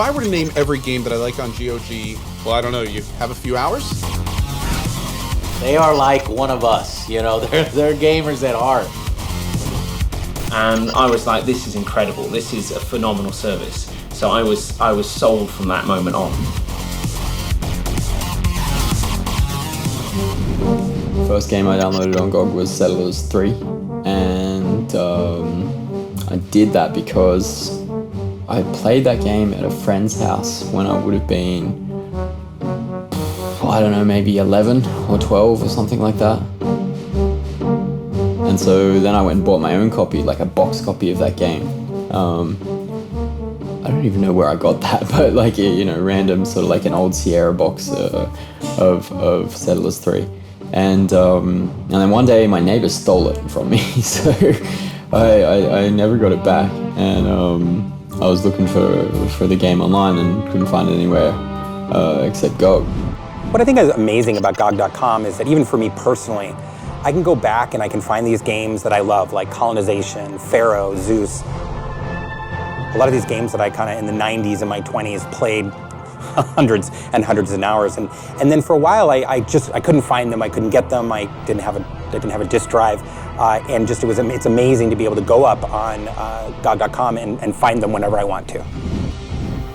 I were to name every game that I like on GOG, well, I don't know, you have a few hours? They are like one of us, you know, they're gamers at heart. And I was like, this is incredible, this is a phenomenal service. So I was sold from that moment on. First game I downloaded on GOG was Settlers 3, and I did that because I played that game at a friend's house when I would have been, I don't know, maybe 11 or 12 or something like that. And so then I went and bought my own copy, like a box copy of that game. I don't even know where I got that, but like, you know, random sort of like an old Sierra box of Settlers 3. And then one day my neighbor stole it from me, so I never got it back. And I was looking for the game online and couldn't find it anywhere except GOG. What I think is amazing about GOG.com is that even for me personally, I can go back and I can find these games that I love, like Colonization, Pharaoh, Zeus. A lot of these games that I kind of in the 90s and my 20s played hundreds and hundreds of hours, and then for a while I couldn't find them, I couldn't get them, I didn't have a disk drive, and just it's amazing to be able to go up on GOG.com and find them whenever I want to.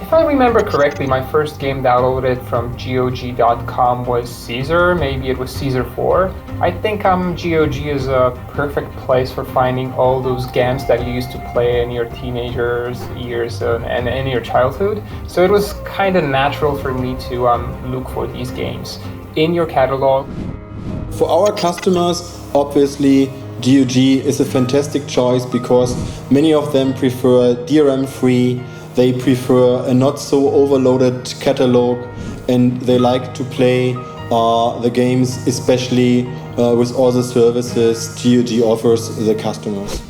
If I remember correctly, my first game downloaded from GOG.com was Caesar. Maybe it was Caesar 4. I think GOG is a perfect place for finding all those games that you used to play in your teenagers years and in your childhood. So it was kind of natural for me to look for these games in your catalog. For our customers, obviously, GOG is a fantastic choice because many of them prefer DRM-free. They prefer a not so overloaded catalog, and they like to play the games, especially with all the services GOG offers the customers.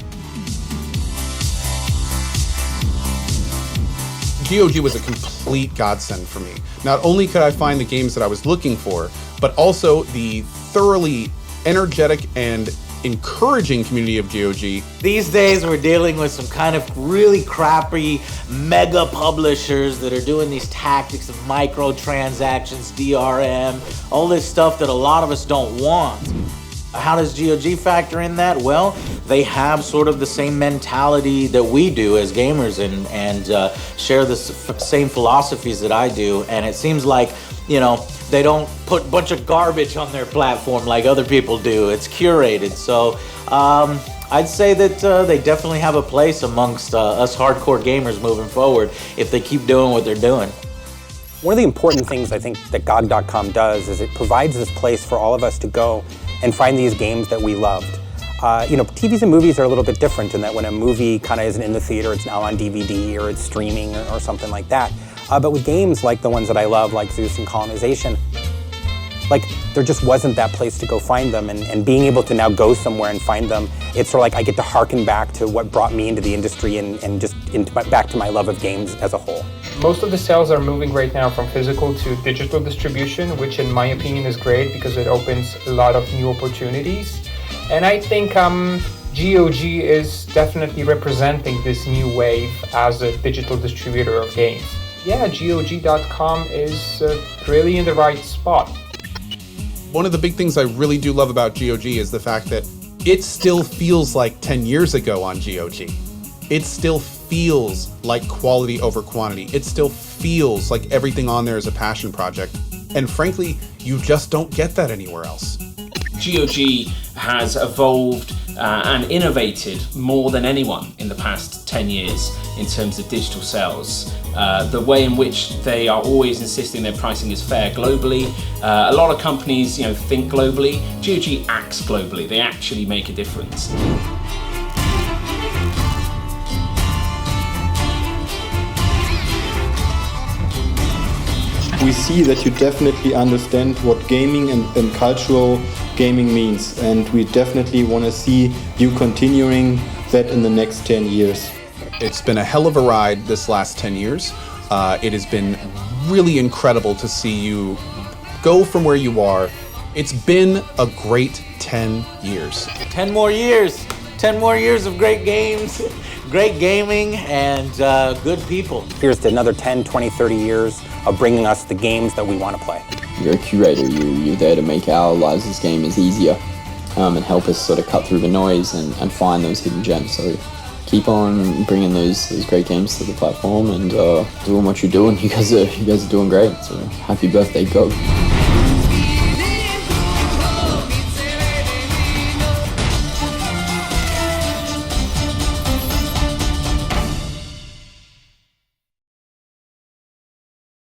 GOG was a complete godsend for me. Not only could I find the games that I was looking for, but also the thoroughly energetic and encouraging community of GOG. These days we're dealing with some kind of really crappy mega publishers that are doing these tactics of microtransactions, DRM, all this stuff that a lot of us don't want. How does GOG factor in that? Well, they have sort of the same mentality that we do as gamers and share the same philosophies that I do, and it seems like, you know, they don't put a bunch of garbage on their platform like other people do. It's curated. So I'd say that they definitely have a place amongst us hardcore gamers moving forward if they keep doing what they're doing. One of the important things I think that GOG.com does is it provides this place for all of us to go and find these games that we loved. You know, TVs and movies are a little bit different in that when a movie kind of isn't in the theater, it's now on DVD or it's streaming or something like that. But with games like the ones that I love, like Zeus and Colonization, like there just wasn't that place to go find them, and being able to now go somewhere and find them, it's sort of like I get to harken back to what brought me into the industry and just back to my love of games as a whole. Most of the sales are moving right now from physical to digital distribution, which in my opinion is great because it opens a lot of new opportunities. And I think GOG is definitely representing this new wave as a digital distributor of games. Yeah, GOG.com is really in the right spot. One of the big things I really do love about GOG is the fact that it still feels like 10 years ago on GOG. It still feels like quality over quantity. It still feels like everything on there is a passion project. And frankly, you just don't get that anywhere else. GOG has evolved and innovated more than anyone in the past 10 years in terms of digital sales. The way in which they are always insisting their pricing is fair globally. A lot of companies, think globally. GOG acts globally. They actually make a difference. We see that you definitely understand what gaming and cultural gaming means, and we definitely want to see you continuing that in the next 10 years. It's been a hell of a ride this last 10 years. It has been really incredible to see you go from where you are. It's been a great 10 years. 10 more years. 10 more years of great games, great gaming, and good people. Here's to another 10, 20, 30 years of bringing us the games that we want to play. You're a curator, you're there to make our lives as gamers easier and help us sort of cut through the noise and find those hidden gems. So keep on bringing those great games to the platform and doing what you're doing. You guys are doing great. So happy birthday, Go.